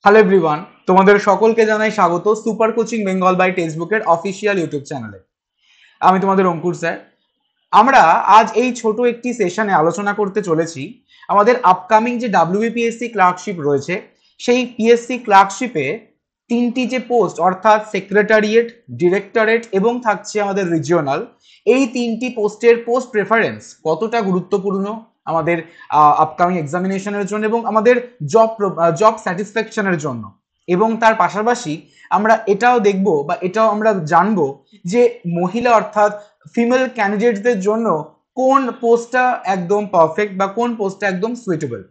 Hello everyone, তোমাদের সকলকে জানাই স্বাগত সুপার কোচিং বেঙ্গল বাই টেক্সটবুকের অফিসিয়াল ইউটিউব চ্যানেলে। আমি তোমাদের অঙ্কুর স্যার। আমরা আজ এই ছোট একটি সেশনে আলোচনা করতে চলেছি আমাদের আপকামিং যে ডাব্লিউবিপিএসসি ক্লার্কশিপ রয়েছে, সেই পিএসসি ক্লার্কশিপে তিনটি যে পোস্ট অর্থাৎ সেক্রেটারিয়েট, ডিরেক্টরেট এবং থাকছে আমাদের রিজিওনাল, এই তিনটি পোস্টের পোস্ট প্রেফারেন্স কতটা গুরুত্বপূর্ণ আমাদের আপকামিং এক্সামিনেশনের জন্য এবং আমাদের জব স্যাটিসফ্যাকশনের জন্য। এবং তার পাশাপাশি আমরা এটাও দেখব বা এটাও আমরা জানবো যে মহিলা অর্থাৎ ফিমেল ক্যান্ডিডেটদের জন্য কোন পোস্টটা একদম পারফেক্ট বা কোন পোস্টটা একদম সুইটেবল।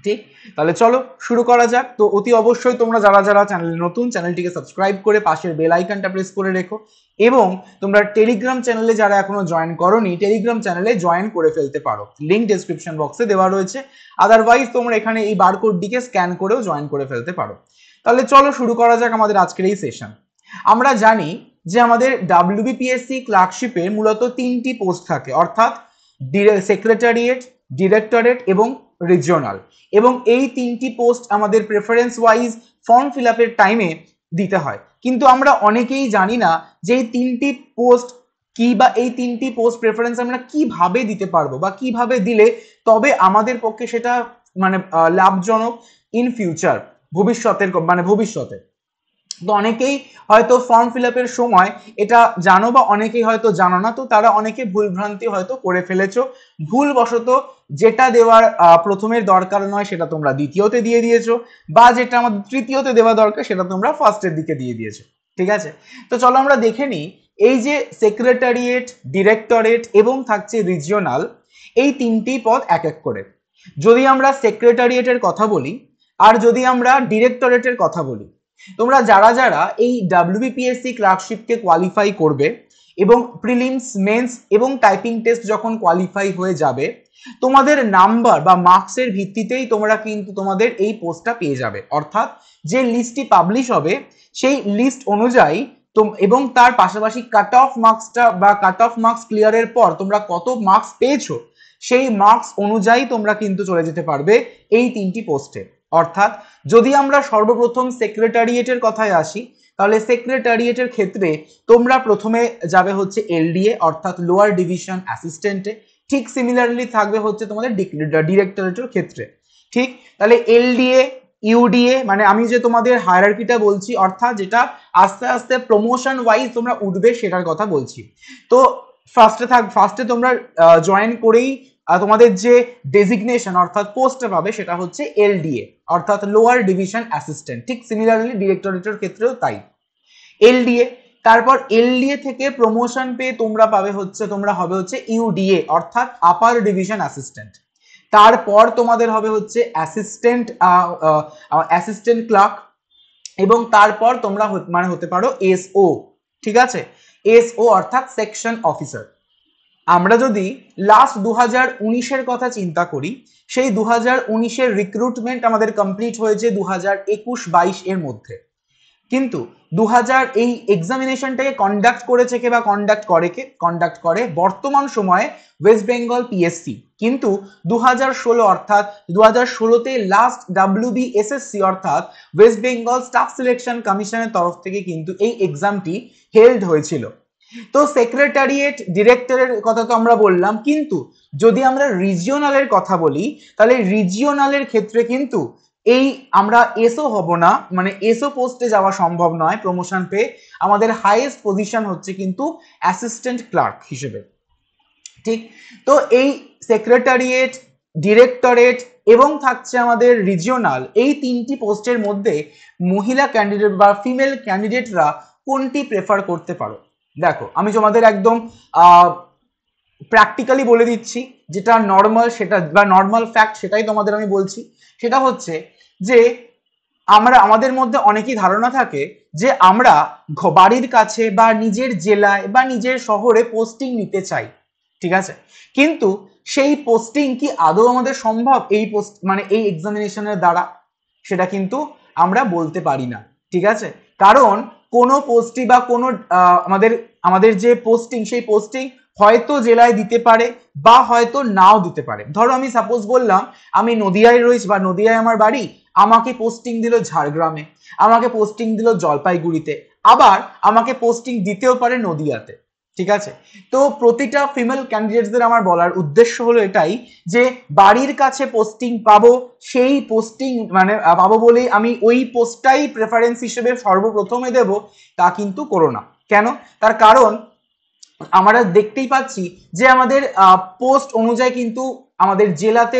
ঠিক, তাহলে চলো শুরু করা যাক। তো অতি অবশ্যই তোমরা যারা যারা চ্যানেলে নতুন, চ্যানেলটিকে সাবস্ক্রাইব করে পাশের বেল আইকনটা প্রেস করে রেখো এবং তোমরা টেলিগ্রাম চ্যানেলে যারা এখনো জয়েন করোনি, টেলিগ্রাম চ্যানেলে জয়েন করে ফেলতে পারো, লিংক ডেসক্রিপশন বক্সে দেওয়া রয়েছে। আদারওয়াইজ তোমরা এখানে এই বারকোডটিকে স্ক্যান করেও জয়েন করে ফেলতে পারো। তাহলে চলো শুরু করা যাক আমাদের আজকের এই সেশন। আমরা জানি যে আমাদের ডাব্লিউবিপিএসসি ক্লার্কশিপে মূলত তিনটি পোস্ট থাকে, অর্থাৎ সেক্রেটারিয়েট, ডিরেক্টরেট এবং রিজিওনাল। এবং এই তিনটি পোস্ট আমাদের প্রেফারেন্স ওয়াইজ ফর্ম ফিল আপের টাইমে দিতে হয়, কিন্তু আমরা অনেকেই জানি না যে এই তিনটি পোস্ট কি বা এই তিনটি পোস্ট প্রেফারেন্স আমরা কিভাবে দিতে পারবো বা কিভাবে দিলে তবে আমাদের পক্ষে সেটা মানে লাভজনক ইন ফিউচার, ভবিষ্যতে। তো অনেকেই হয়তো ফর্ম ফিল আপের সময় এটা জানো বা অনেকেই হয়তো জানো না, তো তারা অনেকে ভুলভ্রান্তি হয়তো করে ফেলেছো, ভুলবশত যেটা দেওয়ার প্রথমের দরকার নয় সেটা তোমরা দ্বিতীয়তে দিয়ে দিয়েছো, বা যেটা আমাদের তৃতীয়তে দেওয়া দরকার সেটা তোমরা ফার্স্টের দিকে দিয়ে দিয়েছো। ঠিক আছে, তো চলো আমরা দেখে নিই এই যে সেক্রেটারিয়েট, ডিরেক্টরেট এবং থাকছে রিজিওনাল, এই তিনটি পদ এক এক করে। যদি আমরা সেক্রেটারিয়েটের কথা বলি আর যদি আমরা ডিরেক্টরেটের কথা বলি, তোমরা যারা যারা এই ডাব্লিউবিপিএসসি ক্লার্কশিপকে কোয়ালিফাই করবে এবং প্রিলিমস, মেন্স এবং টাইপিং টেস্ট যখন কোয়ালিফাই হয়ে যাবে, তোমাদের নাম্বার বা মার্কসের ভিত্তিতেই তোমরা কিন্তু তোমাদের এই পোস্টটা পেয়ে যাবে। অর্থাৎ যে লিস্টটি পাবলিশ হবে সেই লিস্ট অনুযায়ী এবং তার পাশাপাশি কাট অফ মার্কসটা বা কাট অফ মার্কস ক্লিয়ারের পর তোমরা কত মার্কস পেয়েছো সেই মার্কস অনুযায়ী তোমরা কিন্তু চলে যেতে পারবে এই তিনটি পোস্টে। অর্থাৎ যদি আমরা সর্বপ্রথম সেক্রেটারিয়েটের কথায় আসি, তাহলে সেক্রেটারিয়েটের ক্ষেত্রে তোমরা প্রথমে যাবে হচ্ছে এলডিএ অর্থাৎ লোয়ার ডিভিশন অ্যাসিস্ট্যান্টে। ঠিক সিমিলারলি থাকবে হচ্ছে তোমাদের ডিরেক্টরেটের ক্ষেত্রে। ঠিক, তাহলে এলডিএ, ইউডিএ মানে আমি যে তোমাদের হায়ারার্কিটা বলছি, অর্থাৎ যেটা আস্তে আস্তে প্রমোশন ওয়াইজ তোমরা উঠবে সেটার কথা বলছি। তো ফার্স্টে তোমরা জয়েন করেই তোমাদের যে ডেজিগনেশন অর্থাৎ পোস্টটা পাবে সেটা হচ্ছে এলডিএ অর্থাৎ লোয়ার ডিভিশন অ্যাসিস্ট্যান্ট। ঠিক সিমিলারলি ডিরেক্টরেটের ক্ষেত্রেও তাই, এলডিএ। তারপর এলডিএ থেকে প্রমোশন পেয়ে তোমরা পাবে হচ্ছে, তোমরা হবে হচ্ছে ইউডিএ অর্থাৎ আপার ডিভিশন অ্যাসিস্ট্যান্ট। তারপর তোমাদের হবে হচ্ছে অ্যাসিস্ট্যান্ট ক্লার্ক এবং তারপর তোমরা মানে হতে পারো এসও। ঠিক আছে, এসও অর্থাৎ সেকশন অফিসার। আমরা যদি লাস্ট 2019-এর কথা চিন্তা করি, সেই 2019-এর রিক্রুটমেন্ট আমাদের কমপ্লিট হয়েছে 2021-22 এর মধ্যে, কিন্তু এই এক্সামিনেশনটাকে কন্ডাক্ট করেছে কে বা কন্ডাক্ট করে বর্তমান সময়ে ওয়েস্ট বেঙ্গল পিএসসি। কিন্তু 2016 অর্থাৎ 2016-তে লাস্ট ডাব্লিউবিএসএসসি অর্থাৎ ওয়েস্ট বেঙ্গল স্টাফ সিলেকশন কমিশনের তরফ থেকে কিন্তু এই এক্সামটি হেল্ড হয়েছিল। তো সেক্রেটারিয়েট, ডিরেক্টরের কথা তো আমরা বললাম, কিন্তু যদি আমরা রিজিওনালের কথা বলি তাহলে রিজিওনালের ক্ষেত্রে কিন্তু এই আমরা এসও হব না, মানে এসও পোস্টে যাওয়া সম্ভব নয় প্রমোশন পেয়ে। আমাদের হাইয়েস্ট পজিশন হচ্ছে কিন্তু অ্যাসিস্ট্যান্ট ক্লার্ক হিসেবে। ঠিক, তো এই সেক্রেটারিয়েট, ডিরেক্টরেট এবং থাকছে আমাদের রিজিওনাল, এই তিনটি পোস্টের মধ্যে মহিলা ক্যান্ডিডেট বা ফিমেল ক্যান্ডিডেটরা কোনটি প্রেফার করতে পারো? দেখো, আমি তোমাদের একদম প্র্যাকটিক্যালি বলে দিচ্ছি, যেটা নর্মাল সেটা বা নর্মাল ফ্যাক্ট সেটাই তোমাদের আমি বলছি। সেটা হচ্ছে যে আমাদের মধ্যে অনেকই ধারণা থাকে যে আমরা বাড়ির কাছে বা নিজের জেলায় বা নিজের শহরে পোস্টিং নিতে চাই। ঠিক আছে, কিন্তু সেই পোস্টিং কি আদৌ আমাদের সম্ভব এই এই এক্সামিনেশনের দ্বারা? সেটা কিন্তু আমরা বলতে পারি না। ঠিক আছে, কারণ কোনো পোস্টই বা কোনো আমাদের যে পোস্টিং সেই পোস্টিং হয়তো জেলায় দিতে পারে বা হয়তো নাও দিতে পারে। ধরো আমি সাপোজ বললাম আমি নদিয়ায় রয়েছি বা নদিয়ায় আমার বাড়ি, আমাকে পোস্টিং দিল ঝাড়গ্রামে, আমাকে পোস্টিং দিল জলপাইগুড়িতে, আবার আমাকে পোস্টিং দিতেও পারে নদিয়াতে। ঠিক আছে, তো প্রতিটা ফিমেল ক্যান্ডিডেটসদের আমার বলার উদ্দেশ্য হলো এটাই যে বাড়ির কাছে পোস্টিং পাবো, সেই পোস্টিং মানে পাবো বলেই আমি ওই পোস্টটাই প্রেফারেন্স হিসেবে সর্বপ্রথমে দেব, তা কিন্তু করো না। কেন? তার কারণ আমরা দেখতেই পাচ্ছি যে আমাদের পোস্ট অনুযায়ী কিন্তু আমাদের জেলাতে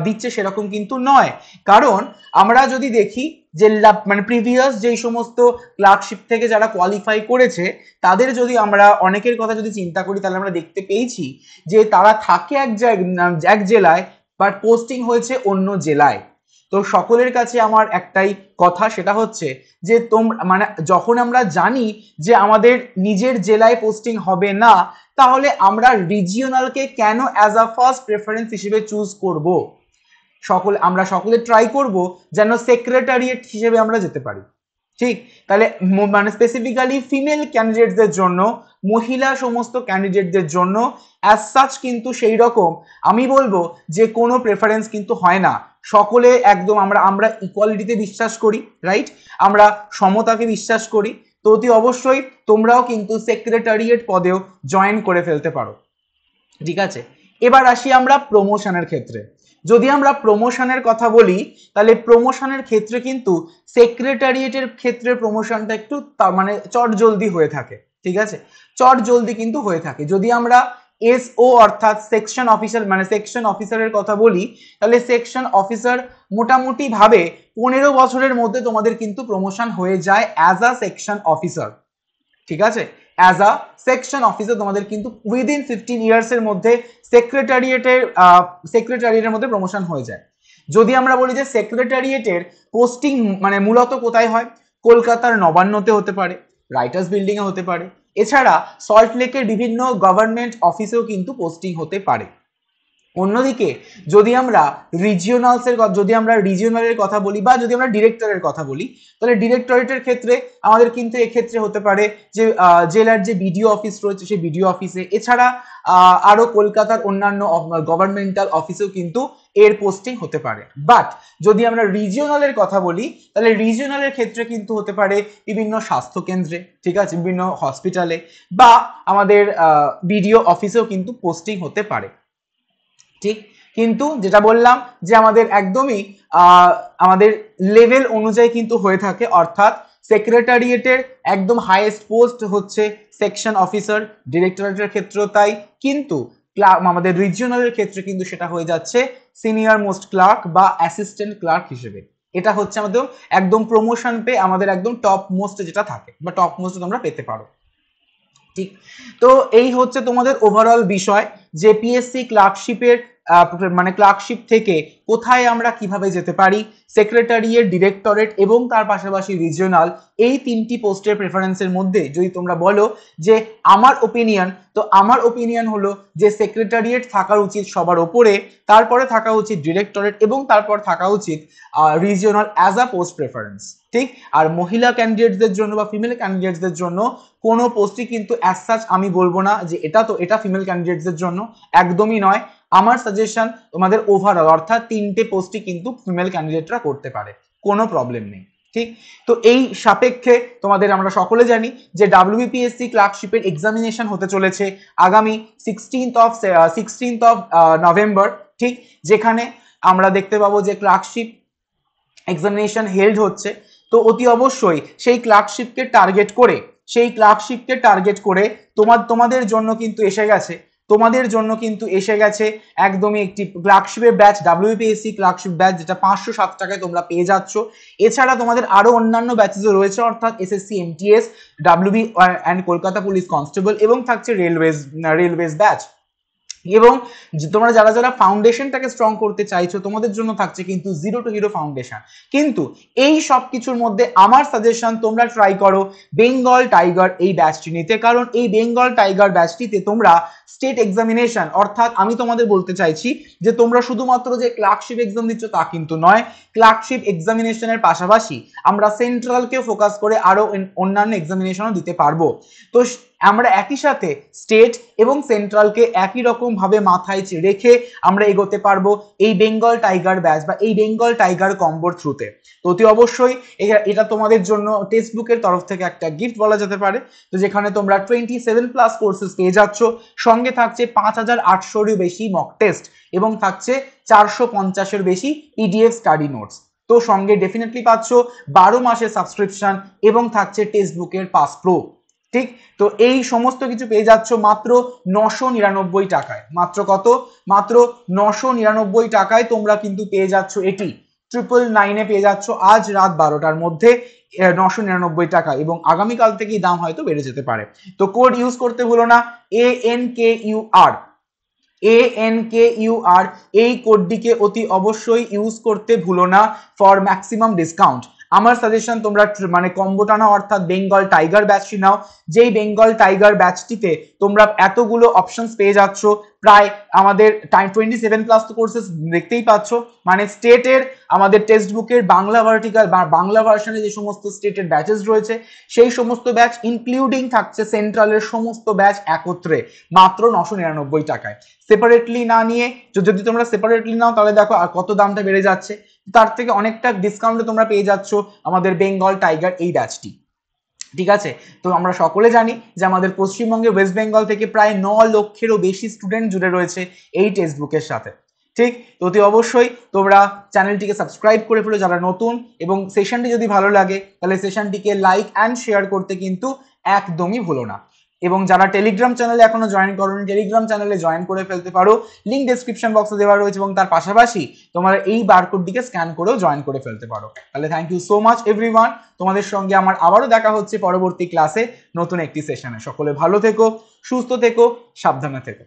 দিচ্ছে সেরকম কিন্তু নয়। কারণ আমরা যদি দেখি যে মানে প্রিভিয়াস যেই সমস্ত ক্লার্কশিপ থেকে যারা কোয়ালিফাই করেছে তাদের যদি আমরা অনেকের কথা যদি চিন্তা করি, তাহলে আমরা দেখতে পেয়েছি যে তারা থাকে এক জেলায় বাট পোস্টিং হয়েছে অন্য জেলায়। তো সকলের কাছে আমার একটাই কথা, সেটা হচ্ছে যে তোমরা মানে যখন আমরা জানি যে আমাদের নিজের জেলায় পোস্টিং হবে না, তাহলে আমরা রিজিওনালকে কেন অ্যাজ আ ফার্স্ট প্রেফারেন্স হিসেবে চুজ করব? আমরা সকলে ট্রাই করব যেন সেক্রেটারিয়েট হিসেবে আমরা যেতে পারি। ঠিক, তাহলে মানে স্পেসিফিক্যালি ফিমেল ক্যান্ডিডেটদের জন্য, মহিলা সমস্ত ক্যান্ডিডেটদের জন্য অ্যাজ সাচ কিন্তু সেই রকম আমি বলবো যে কোনো প্রেফারেন্স কিন্তু হয় না। সকলে একদম আমরা ইকুয়ালিটিতে বিশ্বাস করি, রাইট? আমরা সমতাকে বিশ্বাস করি। তো অতি অবশ্যই তোমরাও কিন্তু সেক্রেটারিয়েট পদেও জয়েন করে ফেলতে পারো। ঠিক আছে, এবার আসি আমরা প্রমোশনের ক্ষেত্রে। যদি আমরা প্রমোশনের কথা বলি, তাহলে প্রমোশনের ক্ষেত্রে কিন্তু সেক্রেটারিয়েটের ক্ষেত্রে প্রমোশনটা একটু মানে চট জলদি হয়ে থাকে। ঠিক আছে, চট জলদি কিন্তু হয়ে থাকে। যদি আমরা এসও অর্থাৎ সেকশন অফিসার মানে সেকশন অফিসারের কথা বলি, তাহলে সেকশন অফিসার মোটামুটি ভাবে 15 বছরের মধ্যে তোমাদের কিন্তু প্রমোশন হয়ে যায় অ্যাজ আ সেকশন অফিসার। ঠিক আছে, অ্যাজ আ সেকশন অফিসার তোমাদের কিন্তু উইদিন 15 ইয়ার্সের মধ্যে সেক্রেটারিয়েটের মধ্যে প্রমোশন হয়ে যায়। যদি আমরা বলি যে সেক্রেটারিয়েটের পোস্টিং মানে মূলত কোথায় হয়, কলকাতার নবান্নতে হতে পারে, রাইটার্স বিল্ডিং এ হতে পারে, এছাড়া সল্টলেকের বিভিন্ন গভর্নমেন্ট অফিসেও কিন্তু পোস্টিং হতে পারে। অন্যদিকে যদি আমরা রিজিওনালের কথা বলি বা যদি আমরা ডিরেক্টরের কথা বলি, তাহলে ডিরেক্টরেটের ক্ষেত্রে আমাদের কিন্তু এক্ষেত্রে হতে পারে যে জেলার যে বিডিও অফিস রয়েছে সেই বিডিও অফিসে, এছাড়া আরো কলকাতার অন্যান্য গভর্নমেন্টাল অফিসেও কিন্তু এর পোস্টিং হতে পারে। বাট যদি আমরা রিজিওনালের কথা বলি, তাহলে রিজিওনালের ক্ষেত্রে কিন্তু হতে পারে বিভিন্ন স্বাস্থ্য কেন্দ্রে, ঠিক আছে, বিভিন্ন হসপিটালে বা আমাদের বিডিও অফিসেও কিন্তু পোস্টিং হতে পারে। ঠিক, কিন্তু যেটা বললাম যে আমাদের একদমই আমাদের লেভেল অনুযায়ী কিন্তু হয়ে থাকে, অর্থাৎ সেক্রেটারিয়েটের একদম হাইয়েস্ট পোস্ট হচ্ছে সেকশন অফিসার, ডিরেক্টরেটের ক্ষেত্রেও তাই, কিন্তু আমাদের রিজিওনালের ক্ষেত্রে কিন্তু সেটা হয়ে যাচ্ছে সিনিয়র মোস্ট ক্লার্ক বা অ্যাসিস্ট্যান্ট ক্লার্ক হিসেবে। এটা হচ্ছে আমাদের একদম প্রমোশন পেয়ে আমাদের একদম টপ মোস্ট যেটা থাকে বা টপ মোস্ট তোমরা পেতে পারো। ঠিক, তো এই হচ্ছে তোমাদের ওভারঅল বিষয় যে পিএসসি ক্লার্কশিপের মানে ক্লার্কশিপ থেকে কোথায় আমরা কিভাবে যেতে পারি, সেক্রেটারিয়েট, ডিরেক্টরেট এবং তার পাশাপাশি রিজিওনাল, এই তিনটি পোস্টের প্রেফারেন্সের মধ্যে যদি তোমরা বলো যে আমার ওপিনিয়ন, তো আমার ওপিনিয়ন হলো যে সেক্রেটারিয়েট থাকা উচিত সবার ওপরে, তারপরে থাকা উচিত ডিরেক্টরেট এবং তারপর থাকা উচিত regional as a post preference. ঠিক, আর মহিলা ক্যান্ডিডেটসদের জন্য বা ফিমেল ক্যান্ডিডেটসদের জন্য কোনো পোস্টই কিন্তু অ্যাজ সাচ আমি বলবো না যে এটা ফিমেল ক্যান্ডিডেটসদের জন্য, একদমই নয়। আমার সাজেশন তোমাদের ওভারঅল অর্থাৎ তিনটে পোস্টই কিন্তু ফিমেল ক্যান্ডিডেটরা করতে পারে, কোনো প্রবলেম নেই। ঠিক, তো এই সাপেক্ষে তোমাদের আমরা সকলে জানি যে ডাব্লিউবিপিএসসি ক্লার্কশিপের এক্সামিনেশন হতে চলেছে আগামী 16th of নভেম্বর। ঠিক, যেখানে আমরা দেখতে পাবো যে ক্লার্কশিপ এক্সামিনেশন হেল্ড হচ্ছে। তো অতি অবশ্যই সেই ক্লার্কশিপকে টার্গেট করে তোমাদের জন্য কিন্তু এসে গেছে একদমই একটি ক্লার্কশিপের ব্যাচ, ডাব্লিউবিপিএসসি ক্লার্কশিপ ব্যাচ, যেটা 507 টাকায় তোমরা পেয়ে যাচ্ছ। এছাড়া তোমাদের আরো অন্যান্য ব্যাচেসও রয়েছে, অর্থাৎ SSC MTS, WB and Kolkata police constable এবং থাকছে রেলওয়েজ ব্যাচ। এবং তোমরা যারা ফাউন্ডেশনটাকে স্ট্রং করতে চাইছো, তোমাদের জন্য থাকছে কিন্তু 0 to Hero ফাউন্ডেশন। কিন্তু এই সব কিছুর মধ্যে আমার সাজেশন তোমরা ট্রাই করো বেঙ্গল টাইগার এই ব্যাচটি নিতে, কারণ এই বেঙ্গল টাইগার ব্যাচটিতে তোমরা স্টেট এক্সামিনেশন, অর্থাৎ আমি তোমাদের বলতে চাইছি যে তোমরা শুধুমাত্র যে ক্লার্কশিপ এক্সাম দিচ্ছ তা কিন্তু নয়, ক্লার্কশিপ এক্সামিনেশনের পাশাপাশি আমরা সেন্ট্রালকে ফোকাস করে আরো অন্যান্য এক্সামিনেশনও দিতে পারবো। তো আমরা একই সাথে স্টেট এবং সেন্ট্রালকে একই রকম ভাবে মাথায় রেখে আমরা এগোতে পারবো এই বেঙ্গল টাইগার ব্যাচ বা এই বেঙ্গল টাইগার কম্বোর থ্রুতে। তো অতি অবশ্যই এটা তোমাদের জন্য টেক্সট বুকের তরফ থেকে একটা গিফট বলা যেতে পারে, তো যেখানে তোমরা 27+ কোর্সেস পেয়ে যাচ্ছ, সঙ্গে থাকছে 5800-এরও বেশি মক টেস্ট এবং থাকছে 450-এর বেশি পিডিএফ স্টাডি নোটস। তো সঙ্গে ডেফিনেটলি পাচ্ছ 12 মাসের সাবস্ক্রিপশন এবং থাকছে টেক্সট বুকের পাস প্রো। ঠিক, তো এই সমস্ত কিছু পেয়ে যাচ্ছ মাত্র 999 টাকায়। মাত্র কত? মাত্র 999 টাকায় তোমরা কিন্তু পেয়ে যাচ্ছ এটি 999-এ পেয়ে যাচ্ছ আজ রাত 12টার মধ্যে 999 টাকা, এবং আগামীকাল থেকেই দাম হয়তো বেড়ে যেতে পারে। তো কোড ইউজ করতে ভুলো না, ANKUR ANKUR, এই কোডটিকে অতি অবশ্যই ইউজ করতে ভুলো না ফর ম্যাক্সিমাম ডিসকাউন্ট। আমার সাজেশন তোমরা মানে কম্বোটা নাও, অর্থাৎ বেঙ্গল টাইগার ব্যাচটি নাও। যেই বেঙ্গল টাইগার ব্যাচটিতে তোমরা এতগুলো অপশনস পেয়ে যাচ্ছ, প্রায় আমাদের 27+ কোর্সেস দেখতেই পাচ্ছ, মানে স্টেটের আমাদের টেক্সট বুকের বাংলা ভার্টিক্যাল বা বাংলা ভার্সনে যে সমস্ত স্টেটের ব্যাচেস রয়েছে সেই সমস্ত ব্যাচ ইনক্লুডিং থাকছে সেন্ট্রালের সমস্ত ব্যাচ একত্রে মাত্র 999 টাকায়। সেপারেটলি না নিয়ে, যদি তোমরা সেপারেটলি নাও তাহলে দেখো আর কত দামটা বেড়ে যাচ্ছে, তার থেকে অনেকটা ডিসকাউন্টে তোমরা পেয়ে যাচ্ছ আমাদের বেঙ্গল টাইগার এই ব্যাচটি। ঠিক আছে, তো আমরা সকলে জানি যে আমাদের পশ্চিমবঙ্গে ওয়েস্ট বেঙ্গল থেকে প্রায় 9 লক্ষেরও বেশি স্টুডেন্ট জুড়ে রয়েছে এই টেক্সট বুকের সাথে। ঠিক, তো অতি অবশ্যই তোমরা চ্যানেলটিকে সাবস্ক্রাইব করে ফেলো যারা নতুন, এবং সেশনটি যদি ভালো লাগে তাহলে সেশনটিকে লাইক অ্যান্ড শেয়ার করতে কিন্তু একদমই ভুলো না। এবং যারা টেলিগ্রাম চ্যানেলে এখনো জয়েন করোনি, টেলিগ্রাম চ্যানেলে জয়েন করে ফেলতে পারো, লিঙ্ক ডেসক্রিপশন বক্সে দেওয়া রয়েছে, এবং তার পাশাপাশি তোমরা এই বারকোডটিকে স্ক্যান করেও জয়েন করে ফেলতে পারো। তাহলে thank you so much everyone, তোমাদের সঙ্গে আমার আবারও দেখা হচ্ছে পরবর্তী ক্লাসে নতুন একটি সেশনে। সকলে ভালো থেকো, সুস্থ থেকো, সাবধানে থেকো।